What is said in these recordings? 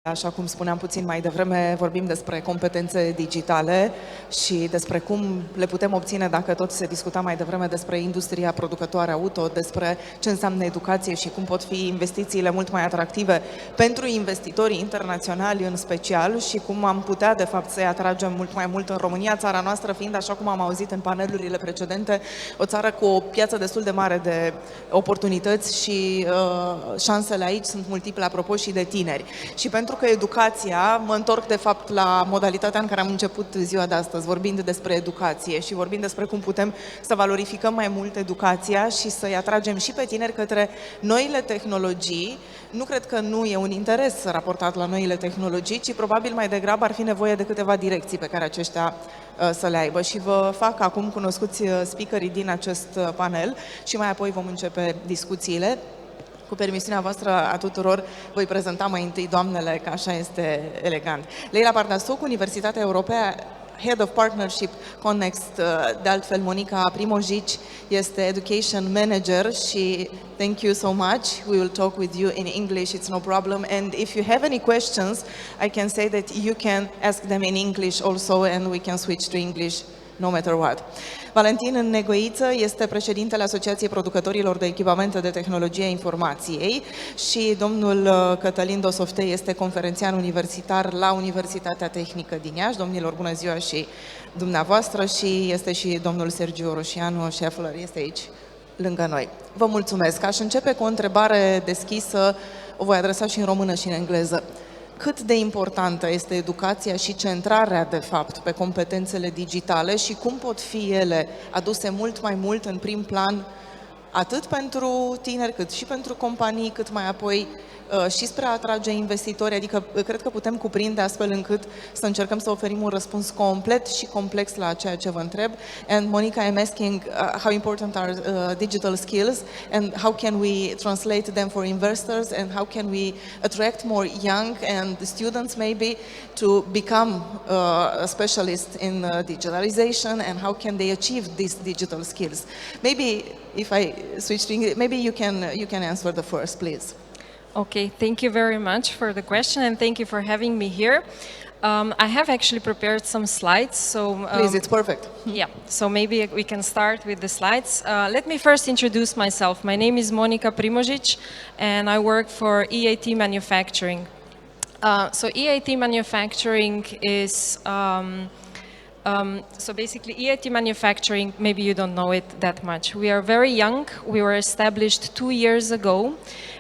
Așa cum spuneam puțin mai devreme, vorbim despre competențe digitale și despre cum le putem obține, dacă tot se discuta mai devreme despre industria producătoare auto, despre ce înseamnă educație și cum pot fi investițiile mult mai atractive pentru investitorii internaționali în special și cum am putea, de fapt, să-i atragem mult mai mult în România, țara noastră fiind, așa cum am auzit în panelurile precedente, o țară cu o piață destul de mare de oportunități și șansele aici sunt multiple, apropo, și de tineri. Și pentru că educația, mă întorc de fapt la modalitatea în care am început ziua de astăzi, vorbind despre educație și vorbind despre cum putem să valorificăm mai mult educația și să-i atragem și pe tineri către noile tehnologii. Nu cred că nu e un interes raportat la noile tehnologii, ci probabil mai degrabă ar fi nevoie de câteva direcții pe care aceștia să le aibă. Și vă fac acum cunoscuți speakerii din acest panel și mai apoi vom începe discuțiile. Cu permisiunea voastră a tuturor, voi prezenta mai întâi doamnele, că așa este elegant. Leila Pardasoc, Universitatea Europeană, Head of Partnership Connext, de altfel Monica Primojic este Education Manager și thank you so much. We will talk with you in English, it's no problem. And if you have any questions, I can say that you can ask them in English also and we can switch to English no matter what. Valentin Negoiță este președintele Asociației Producătorilor de Echipamente de Tehnologie a Informației și domnul Cătălin Dosofte este conferențian universitar la Universitatea Tehnică din Iași. Domnilor, bună ziua și dumneavoastră, și este și domnul Sergiu Roșianu, Scheffler, este aici lângă noi. Vă mulțumesc. Aș începe cu o întrebare deschisă, o voi adresa și în română și în engleză. Cât de importantă este educația și centrarea, de fapt, pe competențele digitale și cum pot fi ele aduse mult mai mult în prim plan, atât pentru tineri, cât și pentru companii, cât mai apoi și spre a atrage investitori, adică cred că putem cuprinde astfel încât să încercăm să oferim un răspuns complet și complex la ceea ce vă întreb. And Monica, I'm asking how important are digital skills and how can we translate them for investors and how can we attract more young and students maybe to become a specialist in digitalization and how can they achieve these digital skills? Maybe if I switch to English, maybe you can answer the first, please. Okay, thank you very much for the question and thank you for having me here. I have actually prepared some slides, so... Please, it's perfect. Yeah, so maybe we can start with the slides. Let me first introduce myself. My name is Monica Primojic and I work for EIT Manufacturing. So EIT Manufacturing is... so basically EIT Manufacturing, maybe you don't know it that much. We are very young. We were established 2 years ago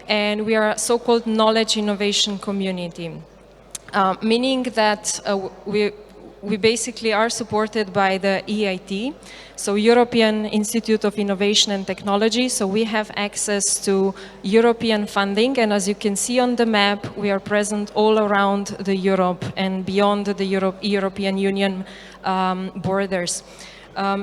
and we are a so-called knowledge innovation community, meaning that we basically are supported by the EIT, so European Institute of Innovation and Technology, so we have access to European funding, and as you can see on the map, we are present all around the Europe and beyond the European Union borders.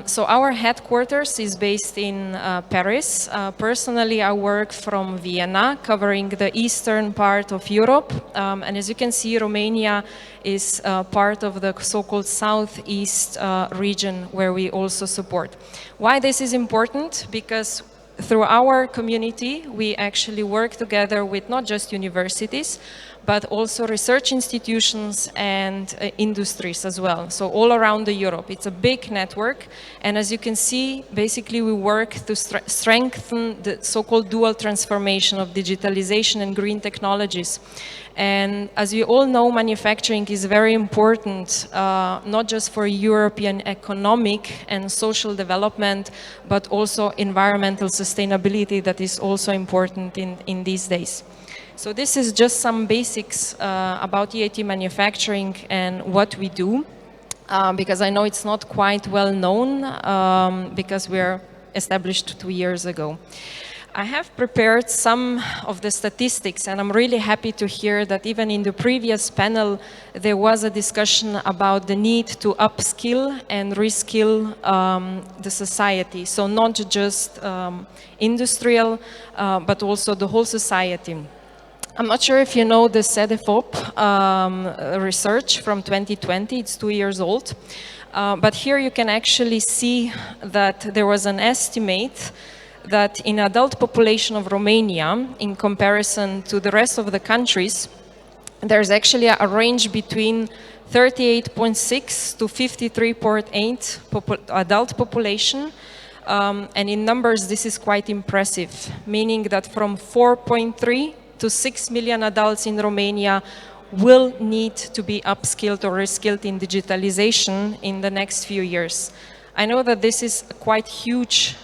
So our headquarters is based in Paris. Personally, I work from Vienna, covering the eastern part of Europe. And as you can see, Romania is part of the so-called southeast region where we also support. Why this is important? Because through our community, we actually work together with not just universities, but also research institutions and industries as well. So all around Europe, it's a big network. And as you can see, basically we work to strengthen the so-called dual transformation of digitalization and green technologies. And as you all know, manufacturing is very important, not just for European economic and social development, but also environmental sustainability that is also important in these days. So this is just some basics about EIT Manufacturing and what we do, because I know it's not quite well known, because we are established 2 years ago. I have prepared some of the statistics, and I'm really happy to hear that even in the previous panel there was a discussion about the need to upskill and reskill the society. So not just industrial, but also the whole society. I'm not sure if you know the CEDEFOP research from 2020, it's 2 years old. But here you can actually see that there was an estimate that in adult population of Romania, in comparison to the rest of the countries, there's actually a range between 38.6 to 53.8 adult population. And in numbers, this is quite impressive, meaning that from 4.3 to 6 million adults in Romania will need to be upskilled or reskilled in digitalization in the next few years. I know that this is a quite huge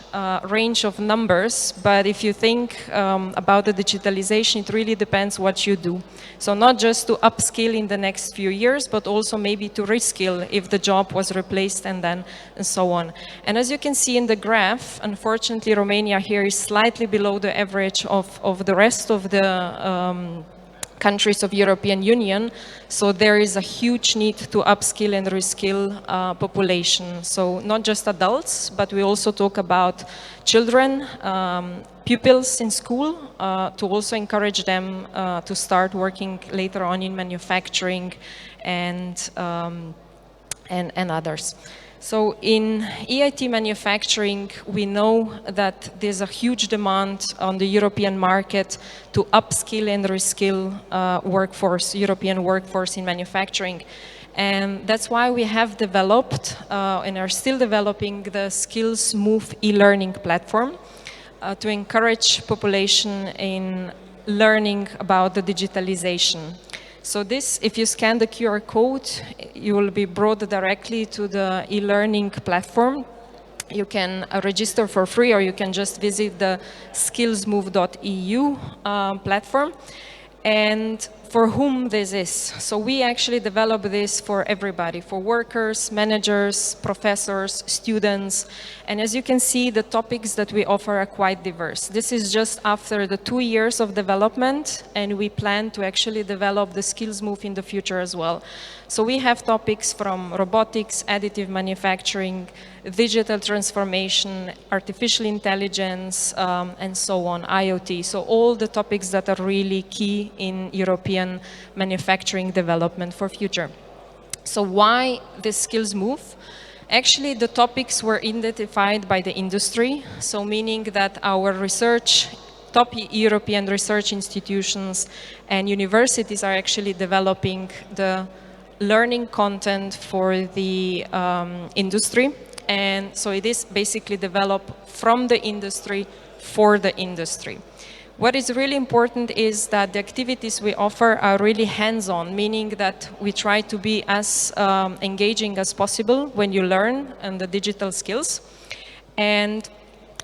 range of numbers, but if you think about the digitalization, it really depends what you do. So not just to upskill in the next few years, but also maybe to reskill if the job was replaced and so on. And as you can see in the graph, unfortunately, Romania here is slightly below the average of the rest of the countries of European Union, so there is a huge need to upskill and reskill population. So not just adults, but we also talk about children, pupils in school, to also encourage them to start working later on in manufacturing and others. So in EIT manufacturing, we know that there's a huge demand on the European market to upskill and reskill European workforce in manufacturing. And that's why we have developed and are still developing the Skills Move e-learning platform to encourage population in learning about the digitalization. So this, if you scan the QR code, you will be brought directly to the e-learning platform. You can register for free, or you can just visit the skillsmove.eu platform. And for whom this is. So we actually develop this for everybody, for workers, managers, professors, students. And as you can see, the topics that we offer are quite diverse. This is just after the 2 years of development, and we plan to actually develop the Skills Move in the future as well. So we have topics from robotics, additive manufacturing, digital transformation, artificial intelligence, and so on, IoT. So all the topics that are really key in European manufacturing development for future. So why this Skills Move? Actually, the topics were identified by the industry, so meaning that our research, top European research institutions and universities are actually developing the learning content for the industry. And so it is basically developed from the industry for the industry. What is really important is that the activities we offer are really hands-on, meaning that we try to be as engaging as possible when you learn and the digital skills. And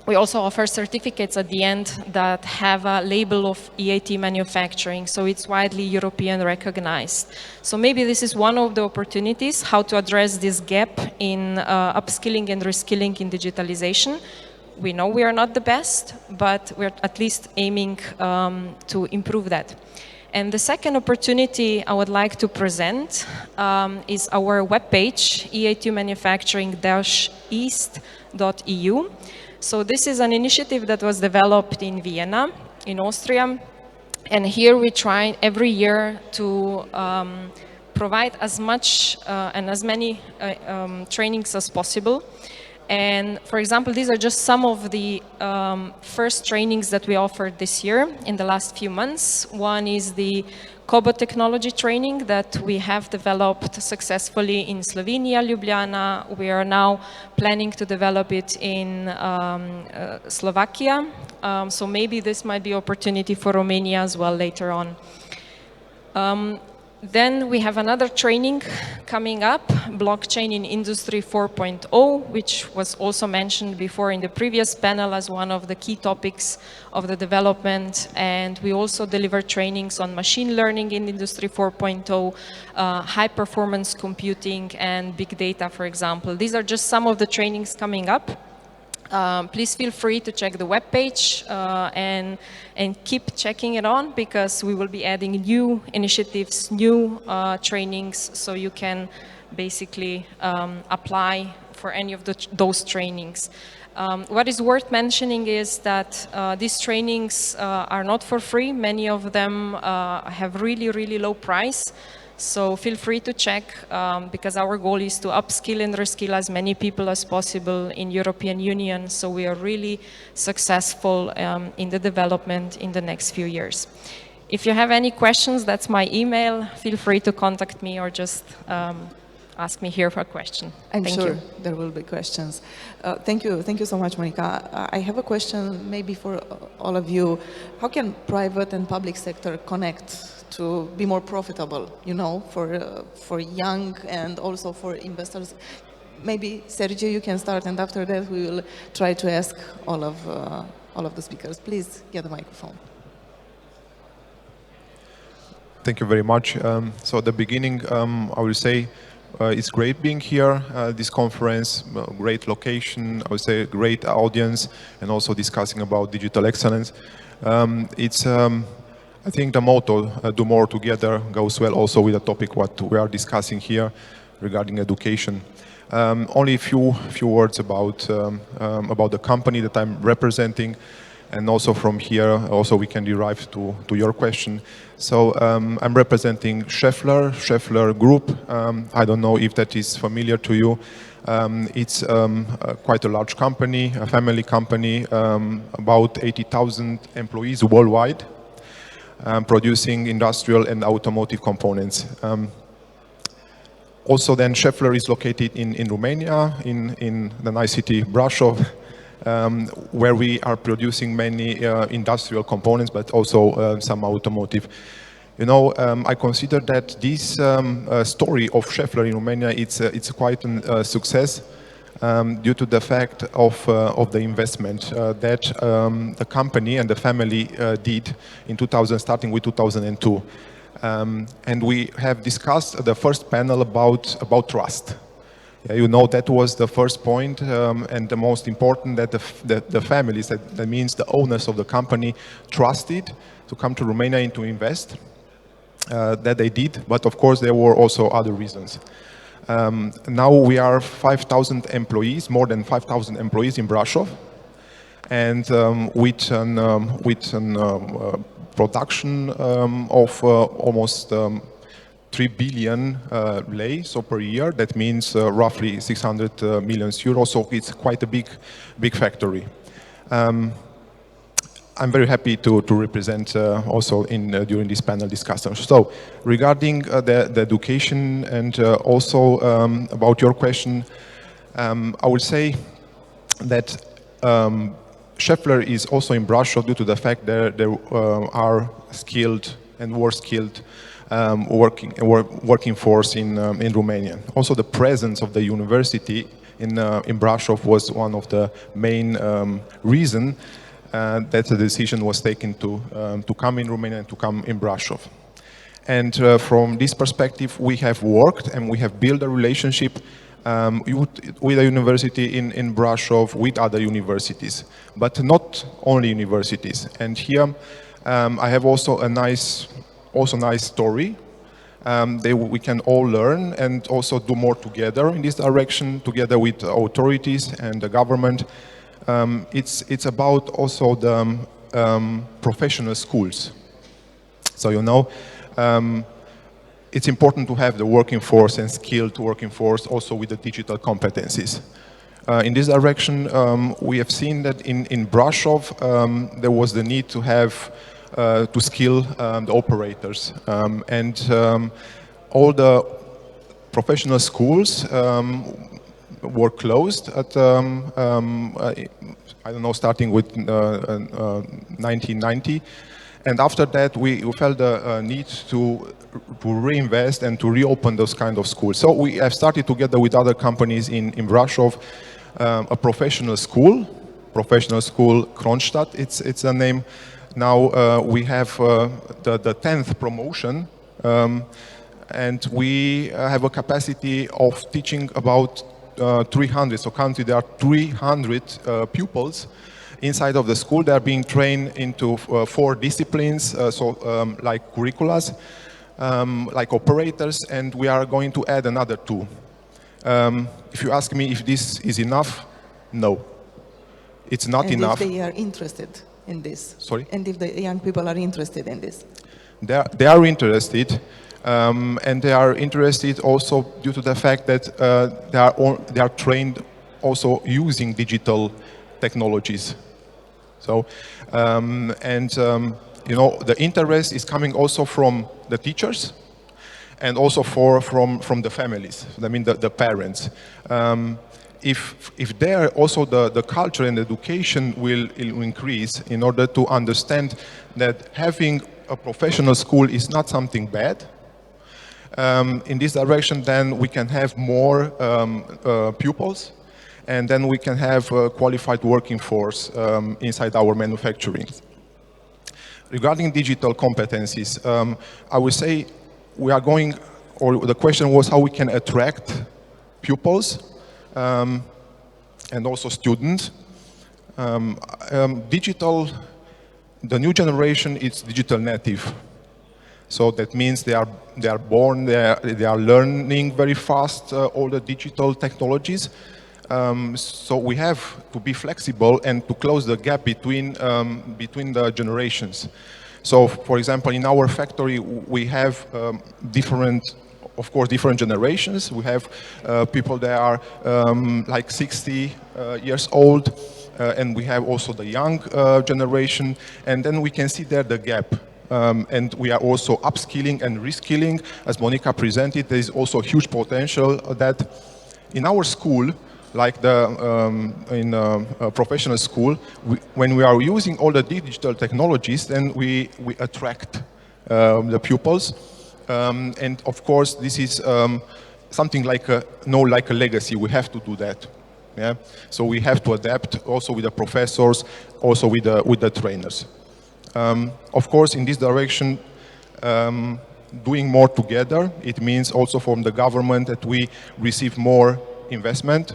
we also offer certificates at the end that have a label of EIT manufacturing, so it's widely European recognized. So maybe this is one of the opportunities how to address this gap in upskilling and reskilling in digitalization. We know we are not the best, but we're at least aiming to improve that. And the second opportunity I would like to present is our webpage, eit-manufacturing-east.eu. So this is an initiative that was developed in Vienna, in Austria. And here we try every year to provide as much and as many trainings as possible. And for example, these are just some of the first trainings that we offered this year in the last few months. One is the Cobot technology training that we have developed successfully in Slovenia, Ljubljana. We are now planning to develop it in Slovakia. So maybe this might be an opportunity for Romania as well later on. Then we have another training coming up, Blockchain in Industry 4.0, which was also mentioned before in the previous panel as one of the key topics of the development. And we also deliver trainings on machine learning in Industry 4.0, high performance computing and big data, for example. These are just some of the trainings coming up. Please feel free to check the webpage and keep checking it on, because we will be adding new initiatives, new trainings, so you can basically apply for any of those trainings. What is worth mentioning is that these trainings are not for free. Many of them have really, really low price. So feel free to check, because our goal is to upskill and reskill as many people as possible in European Union. So we are really successful in the development in the next few years. If you have any questions, that's my email. Feel free to contact me or just ask me here for a question. I'm Thank sure you. there will be questions. Thank you so much, Monica. I have a question maybe for all of you. How can private and public sector connect to be more profitable, you know, for young and also for investors? Maybe Sergio, you can start, and after that we will try to ask all of the speakers. Please get the microphone. Thank you very much. So at the beginning, I will say it's great being here, this conference, great location, I would say great audience, and also discussing about digital excellence. I think the motto, do more together, goes well also with the topic what we are discussing here regarding education. Only a few words about the company that I'm representing, and also from here, also we can derive to your question. So I'm representing Schaeffler Group. I don't know if that is familiar to you. It's quite a large company, a family company, about 80,000 employees worldwide, producing industrial and automotive components. Also then Schaeffler is located in Romania, in the nice city Brașov, where we are producing many industrial components, but also some automotive. You know, I consider that this story of Schaeffler in Romania, it's quite a success due to the fact of the investment that the company and the family did in 2000, starting with 2002. And we have discussed the first panel about trust. Yeah, you know, that was the first point, and the most important, that the families, that means the owners of the company, trusted to come to Romania and to invest. That they did, but of course there were also other reasons. Now we are 5,000 employees, more than 5,000 employees in Brașov, and with an production of almost 3 billion lei, so per year. That means roughly 600 million euros. So it's quite a big factory. I'm very happy to represent also during this panel discussion. So regarding the education and also about your question, I would say that Schaeffler is also in Brașov due to the fact that there are skilled and more skilled working force in Romania. Also the presence of the university in Brașov was one of the main reason that the decision was taken to come in Romania and to come in Brașov. And from this perspective, we have worked and we have built a relationship with a university in Brașov, with other universities, but not only universities. And here I have also a nice story. We can all learn and also do more together in this direction, together with authorities and the government. It's about also the professional schools. So you know, it's important to have the working force and skilled working force also with the digital competencies. In this direction, we have seen that in Brașov there was the need to have to skill the operators, and all the professional schools were closed at I don't know, starting with 1990, and after that we felt the need to reinvest and to reopen those kind of schools. So we have started together with other companies in Brașov a professional school Kronstadt, it's a name. Now we have the 10th promotion, and we have a capacity of teaching about 300, so currently there are 300 pupils inside of the school. They are being trained into 4 disciplines, like curriculums, like operators, and we are going to add another 2. If you ask me if this is enough, no, it's not enough. And if they are interested in this? Sorry? And if the young people are interested in this? They are interested. And they are interested also due to the fact that they are trained also using digital technologies. So, you know, the interest is coming also from the teachers and also from the families, I mean the parents. If there also the culture and education will increase in order to understand that having a professional school is not something bad, in this direction, then we can have more pupils, and then we can have a qualified working force inside our manufacturing. Regarding digital competencies, I would say we are going, or the question was how we can attract pupils and also students. The new generation is digital native. So that means they are born, they are learning very fast all the digital technologies. So we have to be flexible and to close the gap between the generations. So, for example, in our factory, we have different generations. We have people that are like 60 years old, and we have also the young generation, and then we can see there the gap. And we are also upskilling and reskilling. As Monica presented, there is also huge potential that in our school, like in a professional school, when we are using all the digital technologies, then we attract the pupils. And of course, this is something like a legacy. We have to do that. Yeah? So we have to adapt also with the professors, also with the trainers. Of course, in this direction, doing more together, it means also from the government that we receive more investment,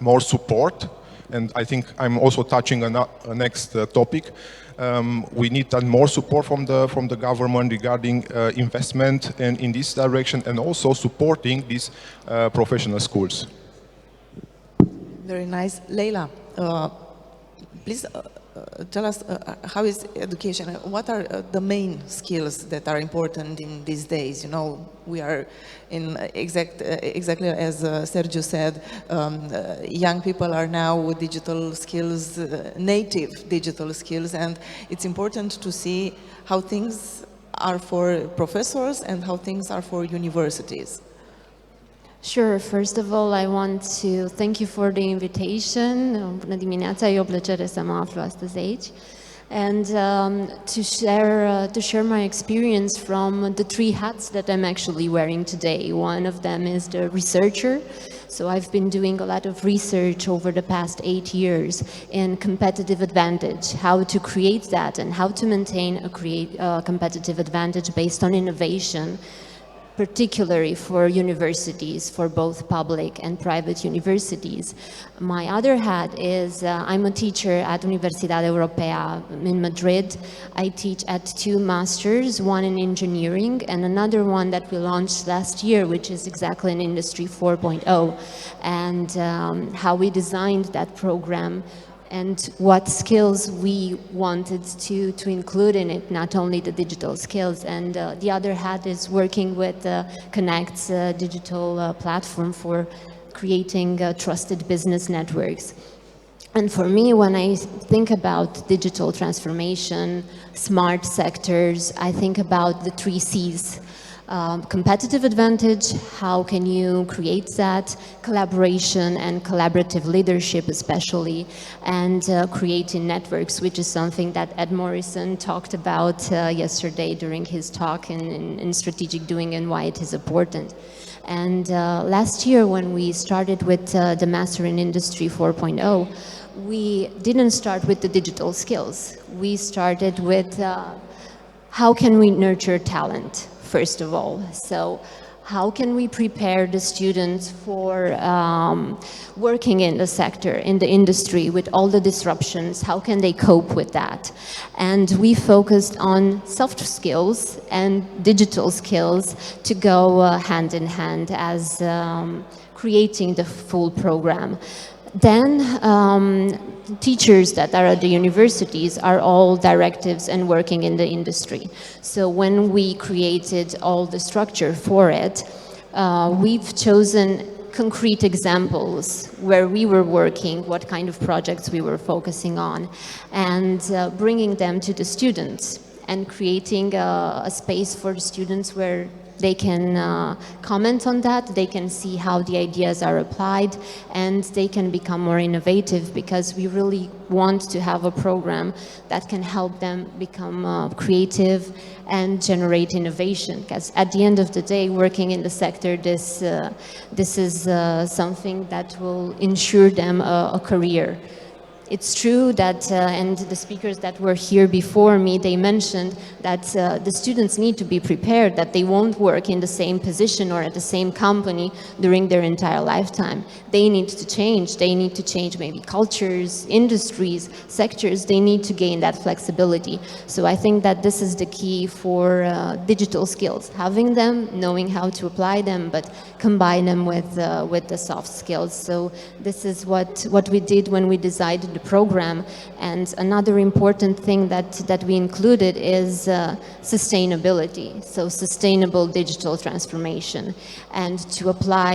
more support, and I think I'm also touching on a next topic. We need more support from the government regarding investment and in this direction, and also supporting these professional schools. Very nice. Leila, please tell us how is education? What are the main skills that are important in these days? You know, we are in exactly as Sergio said, young people are now with digital skills, native digital skills, and it's important to see how things are for professors and how things are for universities. Sure. First of all, I want to thank you for the invitation. Bună dimineața, e o plăcere să mă aflu astăzi aici. And to share my experience from the three hats that I'm actually wearing today. One of them is the researcher. So I've been doing a lot of research over the past 8 years in competitive advantage, how to create that and how to maintain a competitive advantage based on innovation, particularly for universities, for both public and private universities. My other hat is I'm a teacher at Universitatea Europeană in Madrid. I teach at 2 masters, one in engineering and another one that we launched last year, which is exactly in Industry 4.0, and how we designed that program and what skills we wanted to include in it, not only the digital skills. And the other hat is working with Connect's digital platform for creating trusted business networks. And for me, when I think about digital transformation, smart sectors, I think about the 3 C's. Competitive advantage, how can you create that, collaboration and collaborative leadership especially, and creating networks, which is something that Ed Morrison talked about yesterday during his talk in strategic doing and why it is important. And last year when we started with the Master in Industry 4.0, we didn't start with the digital skills. We started with how can we nurture talent? First of all. So how can we prepare the students for working in the sector, in the industry, with all the disruptions? How can they cope with that? And we focused on soft skills and digital skills to go hand in hand as creating the full program. Then teachers that are at the universities are all directives and working in the industry. So when we created all the structure for it, we've chosen concrete examples where we were working, what kind of projects we were focusing on, and bringing them to the students and creating a space for the students where they can comment on that, they can see how the ideas are applied, and they can become more innovative, because we really want to have a program that can help them become creative and generate innovation. Because at the end of the day, working in the sector, this is something that will ensure them a career. It's true that, and the speakers that were here before me, they mentioned that the students need to be prepared, that they won't work in the same position or at the same company during their entire lifetime. They need to change maybe cultures, industries, sectors. They need to gain that flexibility. So I think that this is the key for digital skills, having them, knowing how to apply them, but combine them with the soft skills. So this is what we did when we designed the program. And another important thing that we included is sustainability, so sustainable digital transformation, and to apply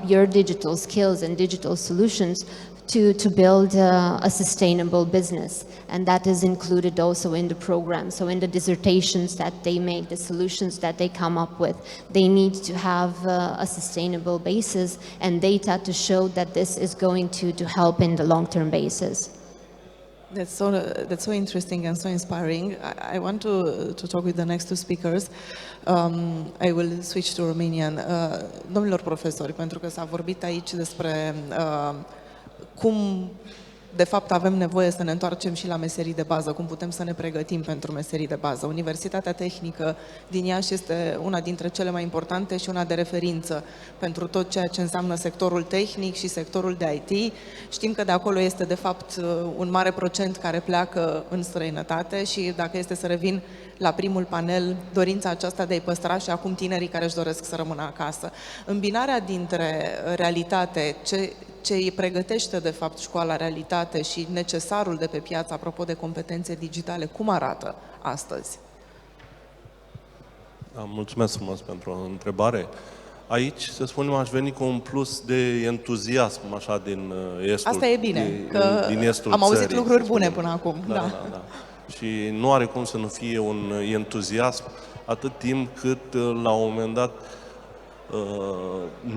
your digital skills and digital solutions to build a sustainable business. And that is included also in the program. So in the dissertations that they make, the solutions that they come up with, they need to have a sustainable basis and data to show that this is going to help in the long-term basis. That's so interesting and so inspiring. I want to talk with the next two speakers. I will switch to Romanian. Domnilor profesori, pentru că s-a vorbit aici despre cum de fapt avem nevoie să ne întoarcem și la meserii de bază, cum putem să ne pregătim pentru meserii de bază. Universitatea Tehnică din Iași este una dintre cele mai importante și una de referință pentru tot ceea ce înseamnă sectorul tehnic și sectorul de IT. Știm că de acolo este de fapt un mare procent care pleacă în străinătate și dacă este să revin la primul panel, dorința aceasta de a-i păstra și acum tinerii care își doresc să rămână acasă. Îmbinarea dintre realitate, ce îi pregătește de fapt școala, realitate, și necesarul de pe piață, apropo de competențe digitale, cum arată astăzi? Da, mulțumesc frumos pentru întrebare. Aici, să spunem, aș veni cu un plus de entuziasm, așa, din estul. Asta e bine, din estul am auzit țării, lucruri bune până acum. Da. Și nu are cum să nu fie un entuziasm atât timp cât, la un moment dat,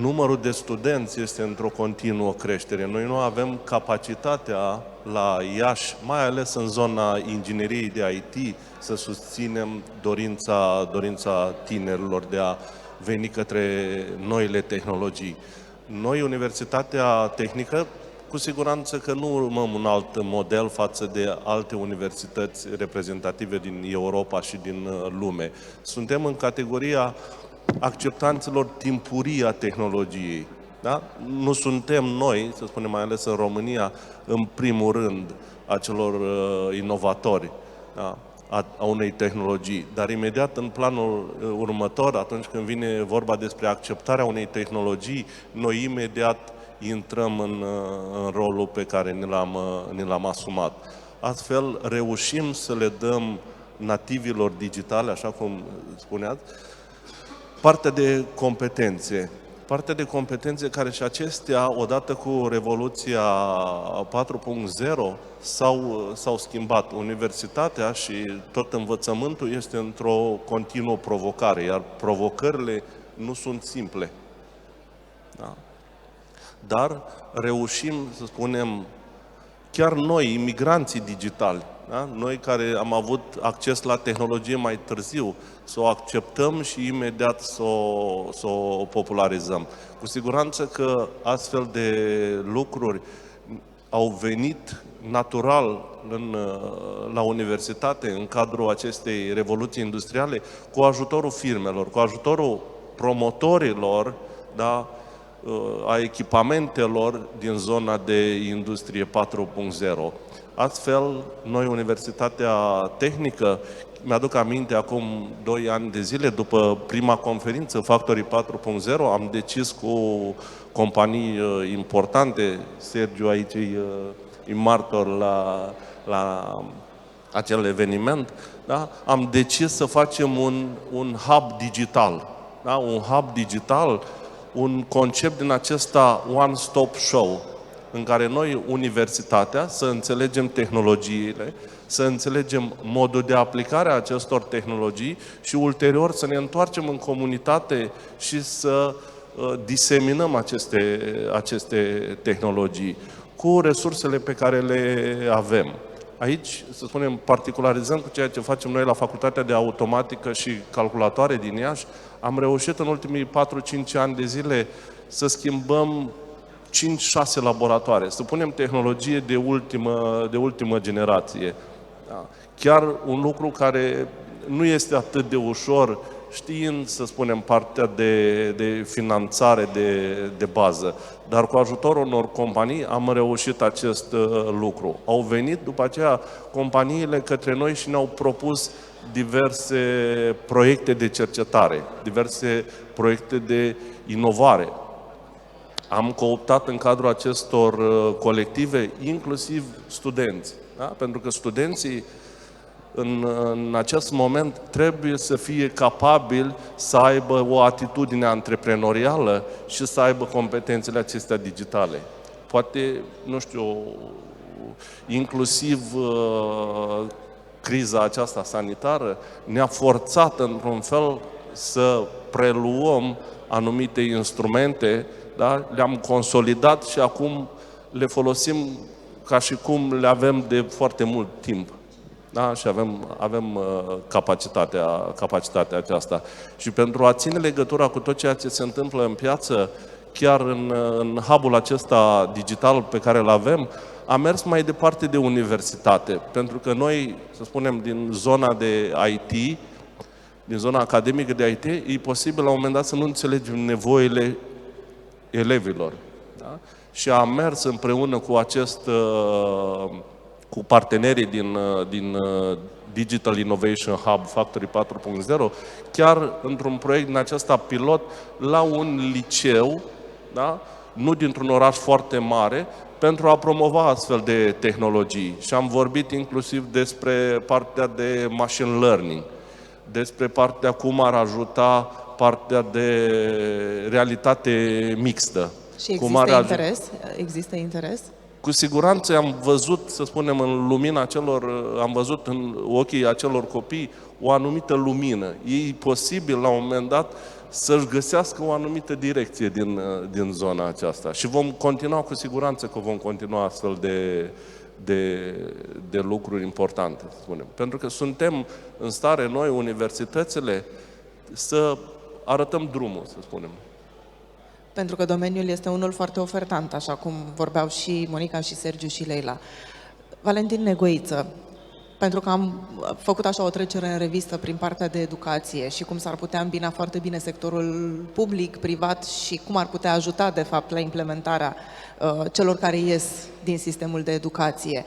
numărul de studenți este într-o continuă creștere. Noi nu avem capacitatea la Iași, mai ales în zona ingineriei de IT, să susținem dorința tinerilor de a veni către noile tehnologii. Noi, Universitatea Tehnică, cu siguranță că nu urmăm un alt model față de alte universități reprezentative din Europa și din lume. Suntem în categoria acceptanților timpurii a tehnologiei. Da? Nu suntem noi, să spunem, mai ales în România, în primul rând, a celor inovatori, da? a unei tehnologii. Dar imediat în planul următor, atunci când vine vorba despre acceptarea unei tehnologii, noi imediat intrăm în rolul pe care ni l-am asumat. Astfel, reușim să le dăm nativilor digitale, așa cum spuneați, partea de competențe care și acestea, odată cu Revoluția 4.0, s-au schimbat. Universitatea și tot învățământul este într-o continuă provocare, iar provocările nu sunt simple. Da? Dar reușim, să spunem, chiar noi, imigranții digitali, da? Noi care am avut acces la tehnologie mai târziu, să o acceptăm și imediat să o popularizăm. Cu siguranță că astfel de lucruri au venit natural la universitate, în cadrul acestei revoluții industriale, cu ajutorul firmelor, cu ajutorul promotorilor, da? A echipamentelor din zona de industrie 4.0. Astfel, noi, Universitatea Tehnică, mi-aduc aminte, acum 2 ani de zile, după prima conferință, Factory 4.0, am decis cu companii importante, Sergiu aici e martor la acel eveniment, da? Am decis să facem un hub digital. Da? Un hub digital un concept din acesta one-stop show, în care noi, universitatea, să înțelegem tehnologiile, să înțelegem modul de aplicare a acestor tehnologii și ulterior să ne întoarcem în comunitate și să diseminăm aceste tehnologii cu resursele pe care le avem. Aici, să spunem, particularizând cu ceea ce facem noi la Facultatea de Automatică și Calculatoare din Iași, am reușit în ultimii 4-5 ani de zile să schimbăm 5-6 laboratoare, să punem tehnologie de ultimă generație. Da. Chiar un lucru care nu este atât de ușor, știind, să spunem, partea de finanțare de bază. Dar cu ajutorul unor companii am reușit acest lucru. Au venit după aceea companiile către noi și ne-au propus diverse proiecte de cercetare, diverse proiecte de inovare. Am cooptat în cadrul acestor colective inclusiv studenți. Da? Pentru că studenții în acest moment trebuie să fie capabili să aibă o atitudine antreprenorială și să aibă competențele acestea digitale. Poate, nu știu, inclusiv criza aceasta sanitară ne-a forțat într-un fel să preluăm anumite instrumente, da? Le-am consolidat și acum le folosim ca și cum le avem de foarte mult timp. Da? Și avem capacitatea aceasta. Și pentru a ține legătura cu tot ceea ce se întâmplă în piață, chiar în hub-ul acesta digital pe care îl avem, am mers mai departe de universitate. Pentru că noi, să spunem, din zona de IT, din zona academică de IT, e posibil la un moment dat să nu înțelegem nevoile elevilor. Da? Și am mers împreună cu cu partenerii din Digital Innovation Hub Factory 4.0, chiar într-un proiect din acesta pilot, la un liceu, da? Nu dintr-un oraș foarte mare, pentru a promova astfel de tehnologii. Și am vorbit inclusiv despre partea de machine learning, despre partea cum ar ajuta partea de realitate mixtă. Și există interes? Există interes? Cu siguranță am văzut, să spunem, în lumina am văzut în ochii acelor copii o anumită lumină. E posibil, la un moment dat, să-și găsească o anumită direcție din zona aceasta. Și vom continua, cu siguranță că vom continua astfel de lucruri importante, să spunem. Pentru că suntem în stare, noi, universitățile, să arătăm drumul, să spunem. Pentru că domeniul este unul foarte ofertant, așa cum vorbeau și Monica, și Sergiu, și Leila. Valentin Negoiță, pentru că am făcut așa o trecere în revistă prin partea de educație și cum s-ar putea îmbina foarte bine sectorul public, privat și cum ar putea ajuta, de fapt, la implementarea celor care ies din sistemul de educație.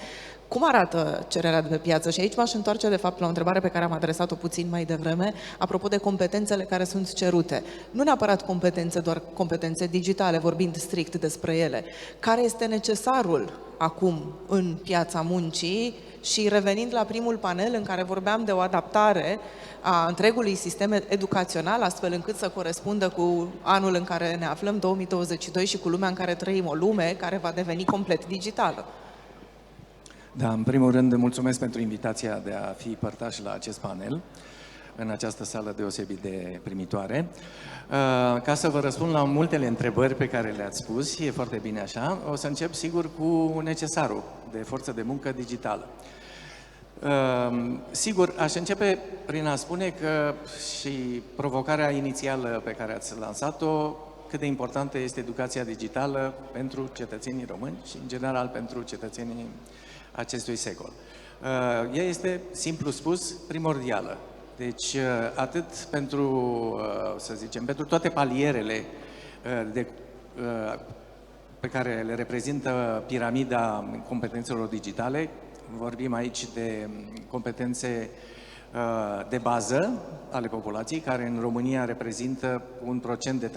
Cum arată cererea de pe piață? Și aici m-aș întoarce, de fapt, la o întrebare pe care am adresat-o puțin mai devreme, apropo de competențele care sunt cerute. Nu neapărat competențe, doar competențe digitale, vorbind strict despre ele. Care este necesarul acum în piața muncii? Și revenind la primul panel în care vorbeam de o adaptare a întregului sistem educațional, astfel încât să corespundă cu anul în care ne aflăm, 2022, și cu lumea în care trăim, o lume care va deveni complet digitală. Da, în primul rând, mulțumesc pentru invitația de a fi părtaș la acest panel, în această sală deosebit de primitoare. Ca să vă răspund la multele întrebări pe care le-ați spus, e foarte bine așa, o să încep sigur cu necesarul de forță de muncă digitală. Sigur, aș începe prin a spune că și provocarea inițială pe care ați lansat-o, cât de importantă este educația digitală pentru cetățenii români și, în general, pentru cetățenii acestui secol. Ea este, simplu spus, primordială. Deci, atât pentru, să zicem, pentru toate palierele pe care le reprezintă piramida competențelor digitale, vorbim aici de competențe de bază ale populației, care în România reprezintă un procent de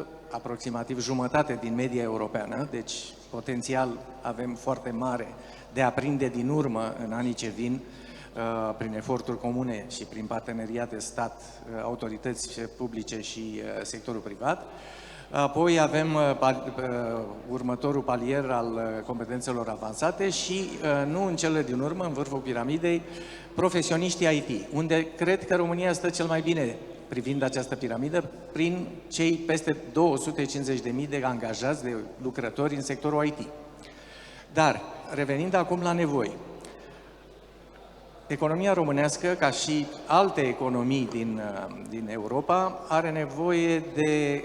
30%, aproximativ jumătate din media europeană, deci potențial avem foarte mare de a prinde din urmă în anii ce vin, prin eforturi comune și prin parteneriate stat, autorități publice și sectorul privat. Apoi avem următorul palier al competențelor avansate și, nu în cele din urmă, în vârful piramidei, profesioniștii IT, unde cred că România stă cel mai bine privind această piramidă, prin cei peste 250.000 de angajați, de lucrători în sectorul IT. Dar, revenind acum la nevoi, economia românească, ca și alte economii din Europa, are nevoie de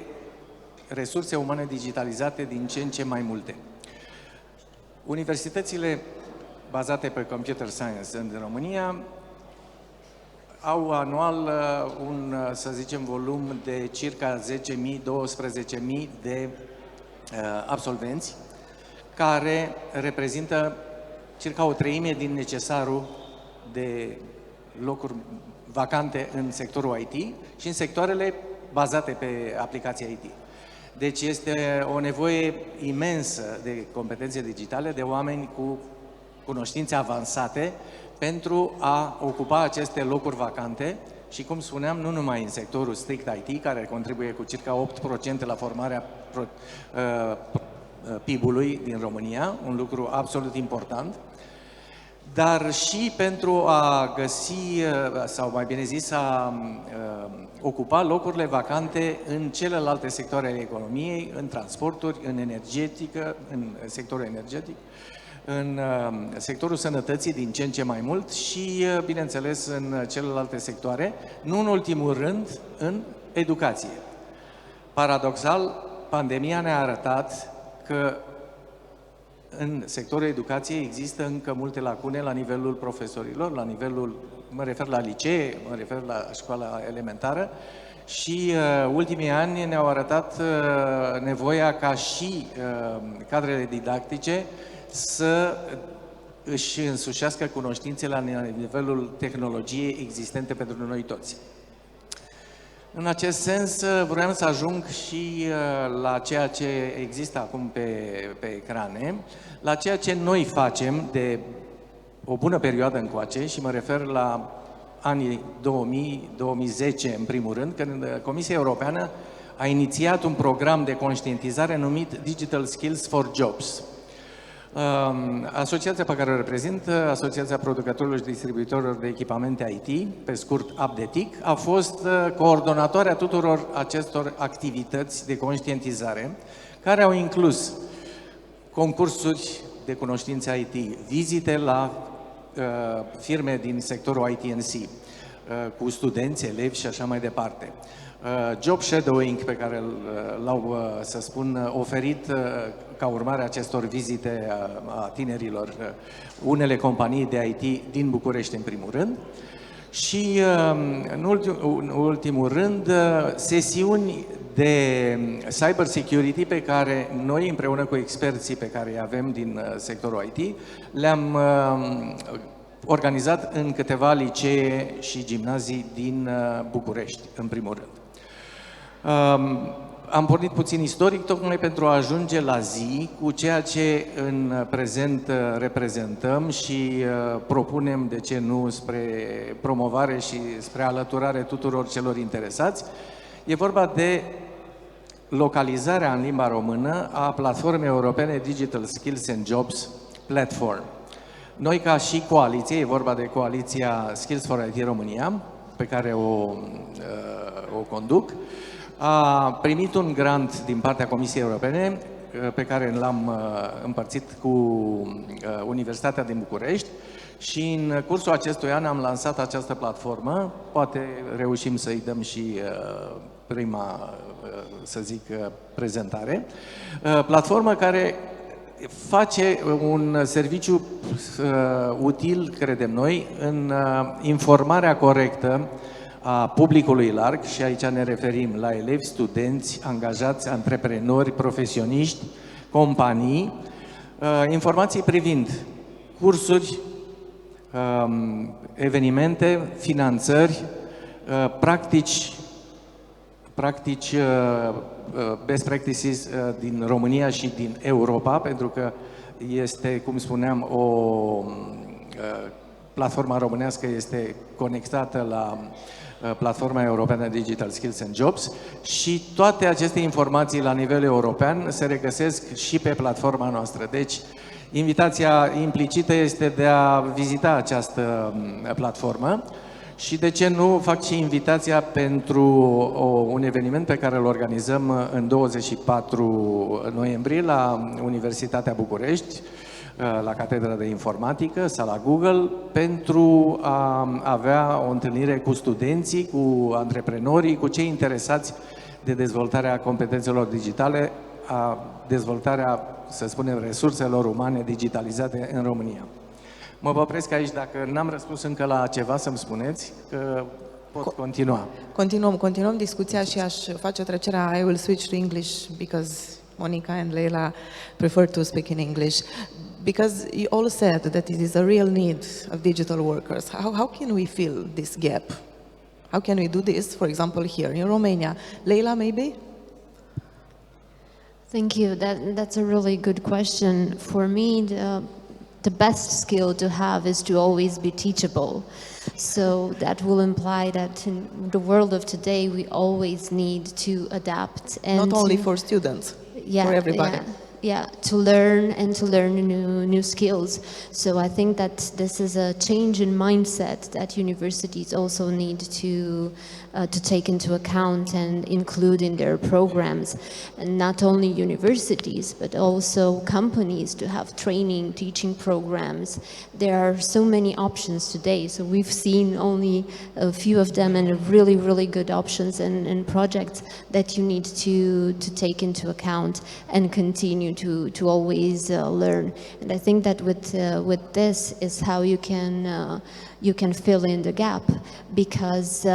resurse umane digitalizate din ce în ce mai multe. Universitățile bazate pe computer science în România au anual să zicem, volum de circa 10.000-12.000 de absolvenți, care reprezintă circa o treime din necesarul de locuri vacante în sectorul IT și în sectoarele bazate pe aplicații IT. Deci este o nevoie imensă de competențe digitale, de oameni cu cunoștințe avansate pentru a ocupa aceste locuri vacante și, cum spuneam, nu numai în sectorul strict IT, care contribuie cu circa 8% la formarea PIB-ului din România, un lucru absolut important, dar și pentru a găsi, sau mai bine zis, a ocupa locurile vacante în celelalte sectoare ale economiei, în transporturi, în energetică, în sectorul energetic, în sectorul sănătății din ce în ce mai mult și, bineînțeles, în celelalte sectoare, nu în ultimul rând, în educație. Paradoxal, pandemia ne-a arătat că în sectorul educației există încă multe lacune la nivelul profesorilor, la nivelul, mă refer la licee, mă refer la școala elementară și ultimii ani ne-au arătat nevoia ca și cadrele didactice să își însușească cunoștințele la nivelul tehnologiei existente pentru noi toți. În acest sens, vreau să ajung și la ceea ce există acum pe ecrane, la ceea ce noi facem de o bună perioadă încoace și mă refer la anii 2000-2010 în primul rând, când Comisia Europeană a inițiat un program de conștientizare numit Digital Skills for Jobs. Asociația pe care o reprezint, Asociația Producătorilor și Distribuitorilor de Echipamente IT, pe scurt APDETIC, a fost coordonatoarea tuturor acestor activități de conștientizare, care au inclus concursuri de cunoștințe IT, vizite la firme din sectorul IT&C, cu studenți, elevi și așa mai departe. Job shadowing pe care l-au, să spun, oferit ca urmare a acestor vizite a tinerilor unele companii de IT din București în primul rând și în ultimul rând sesiuni de cyber security pe care noi împreună cu experții pe care îi avem din sectorul IT le-am organizat în câteva licee și gimnazii din București în primul rând. Am pornit puțin istoric tocmai pentru a ajunge la zi cu ceea ce în prezent reprezentăm și propunem, de ce nu, spre promovare și spre alăturare tuturor celor interesați. E vorba de localizarea în limba română a platformei europene Digital Skills and Jobs Platform. Noi, ca și coaliție, e vorba de coaliția Skills for IT România, pe care o conduc, a primit un grant din partea Comisiei Europene pe care l-am împărțit cu Universitatea din București și în cursul acestui an am lansat această platformă. Poate reușim să-i dăm și prima, să zic, prezentare. Platformă care face un serviciu util, credem noi, în informarea corectă a publicului larg și aici ne referim la elevi, studenți, angajați, antreprenori, profesioniști, companii, informații privind cursuri, evenimente, finanțări, practici best practices din România și din Europa, pentru că este, cum spuneam, o platforma românească este conectată la platforma europeană Digital Skills and Jobs și toate aceste informații la nivel european se regăsesc și pe platforma noastră. Deci, invitația implicită este de a vizita această platformă și de ce nu fac și invitația pentru un eveniment pe care îl organizăm în 24 noiembrie la Universitatea București, la Catedra de Informatică, sala Google, pentru a avea o întâlnire cu studenții, cu antreprenorii, cu cei interesați de dezvoltarea competențelor digitale, a dezvoltarea, să spunem, resurselor umane digitalizate în România. Mă opresc aici, dacă n-am răspuns încă la ceva, să-mi spuneți, că pot continua. Continuăm discuția și aș face trecerea. I will switch to English because Monica and Leila prefer to speak in English. Because you all said that it is a real need of digital workers. How can we fill this gap? How can we do this, for example, here in Romania? Leila, maybe? Thank you. That's a really good question. For me, the best skill to have is to always be teachable. So that will imply that in the world of today, we always need to adapt. And Not only for students, for everybody. Yeah, to learn new skills. So I think that this is a change in mindset that universities also need to take into account and include in their programs. And not only universities, but also companies to have training, teaching programs. There are so many options today. So we've seen only a few of them and really, really good options and projects that you need to take into account and continue to always learn. And I think that with this is how you can fill in the gap, because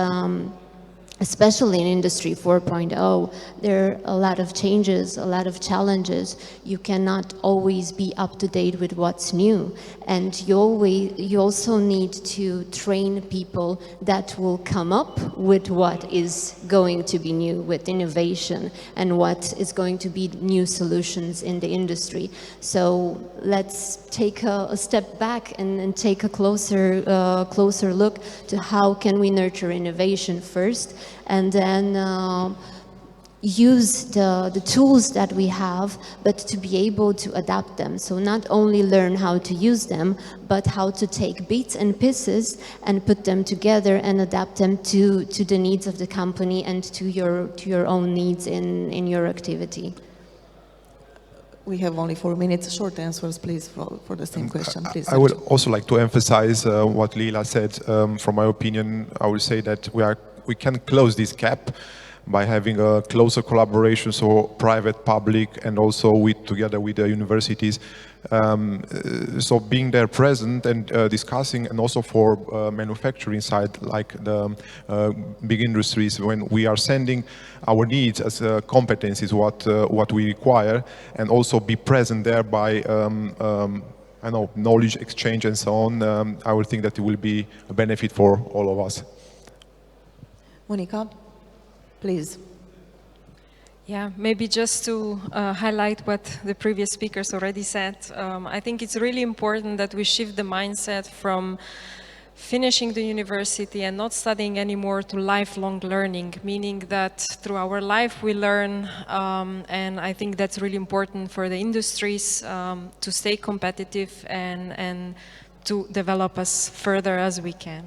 especially in Industry 4.0, there are a lot of changes, a lot of challenges. You cannot always be up to date with what's new. And you also need to train people that will come up with what is going to be new, with innovation, and what is going to be new solutions in the industry. So let's take a step back and take a closer look to how can we nurture innovation first, and then use the tools that we have, but to be able to adapt them. So not only learn how to use them, but how to take bits and pieces and put them together and adapt them to the needs of the company and to your own needs in your activity. We have only 4 minutes. Short answers, please, for the same question. Please. I would also like to emphasize what Leila said. From my opinion, I would say that we can close this gap by having a closer collaboration, so private, public, and also together with the universities. So being there present and discussing, and also for manufacturing side, like the big industries, when we are sending our needs as competencies, what we require, and also be present there by knowledge exchange and so on. I would think that it will be a benefit for all of us. Monica, please. Yeah, maybe just to highlight what the previous speakers already said, I think it's really important that we shift the mindset from finishing the university and not studying anymore to lifelong learning, meaning that through our life we learn, and I think that's really important for the industries to stay competitive and to develop as further as we can.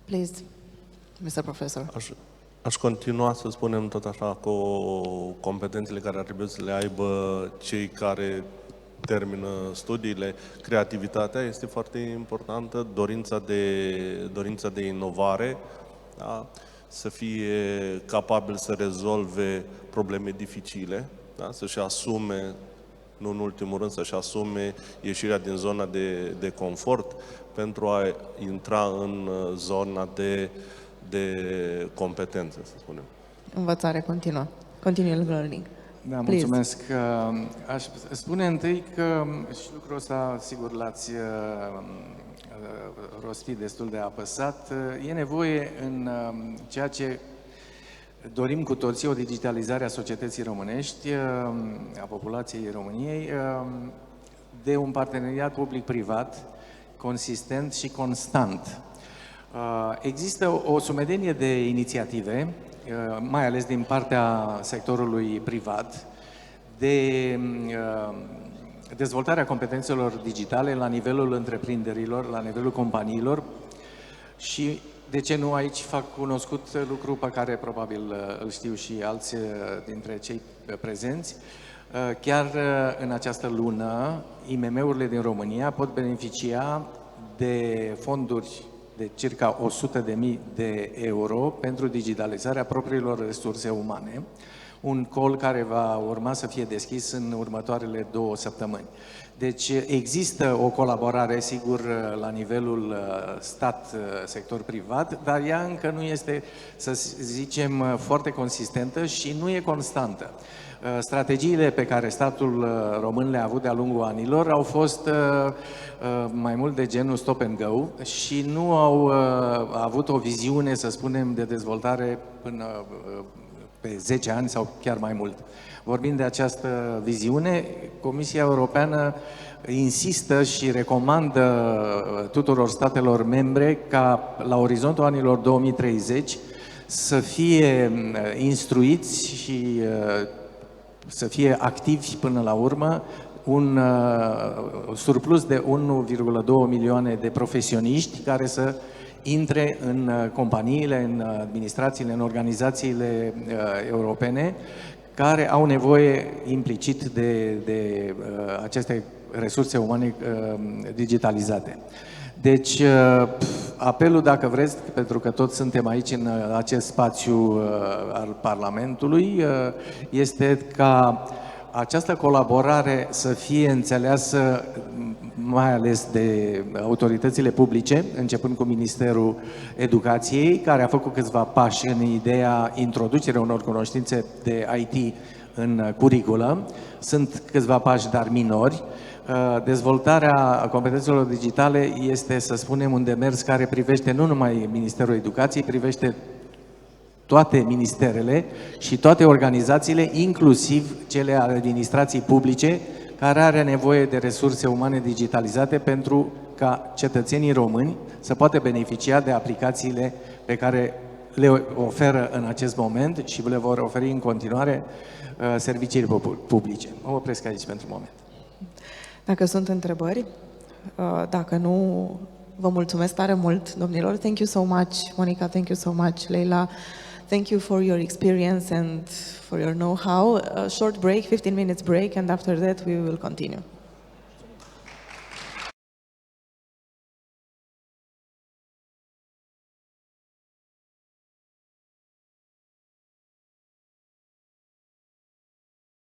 Please, Mr. Professor. Aș continua, să spunem tot așa, cu competențele care ar trebui să le aibă cei care termină studiile. Creativitatea este foarte importantă, dorința de inovare, da? Să fie capabil să rezolve probleme dificile, da? Să-și asume, nu în ultimul rând, să-și asume ieșirea din zona de confort pentru a intra în zona de competențe, să spunem. Învățare continuă. Continual learning. Da, mulțumesc. Aș spune întâi că și lucrul ăsta, sigur, l-ați rostit destul de apăsat. E nevoie în ceea ce dorim cu toții, o digitalizare a societății românești, a populației României, de un parteneriat public-privat consistent și constant. Există o sumedenie de inițiative, mai ales din partea sectorului privat, de dezvoltarea competențelor digitale la nivelul întreprinderilor, la nivelul companiilor și, de ce nu, aici fac cunoscut lucru pe care probabil îl știu și alți dintre cei prezenți. Chiar în această lună, IMM-urile din România pot beneficia de fonduri de circa 100.000 de euro pentru digitalizarea propriilor resurse umane, un call care va urma să fie deschis în următoarele 2 săptămâni. Deci există o colaborare, sigur, la nivelul stat-sector privat, dar ea încă nu este, să zicem, foarte consistentă și nu e constantă. Strategiile pe care statul român le-a avut de-a lungul anilor au fost mai mult de genul stop and go și nu au avut o viziune, să spunem, de dezvoltare până pe 10 ani sau chiar mai mult. Vorbind de această viziune, Comisia Europeană insistă și recomandă tuturor statelor membre ca la orizontul anilor 2030 să fie instruiți și să fie activi până la urmă un surplus de 1,2 milioane de profesioniști care să intre în companiile, în administrațiile, în organizațiile europene care au nevoie implicit de aceste resurse umane digitalizate. Deci, apelul, dacă vreți, pentru că toți suntem aici în acest spațiu al Parlamentului, este ca această colaborare să fie înțeleasă mai ales de autoritățile publice, începând cu Ministerul Educației, care a făcut câțiva pași în ideea introducerii unor cunoștințe de IT în curriculum. Sunt câțiva pași, dar minori. Dezvoltarea competențelor digitale este, să spunem, un demers care privește nu numai Ministerul Educației, privește toate ministerele și toate organizațiile, inclusiv cele ale administrației publice, care are nevoie de resurse umane digitalizate pentru ca cetățenii români să poată beneficia de aplicațiile pe care le oferă în acest moment și le vor oferi în continuare serviciile publice. Mă opresc aici pentru moment. Dacă sunt întrebări, dacă nu, vă mulțumesc tare mult, domnilor. Thank you so much, Monica, thank you so much, Leila. Thank you for your experience and for your know-how. A short break, 15 minutes break, and after that we will continue.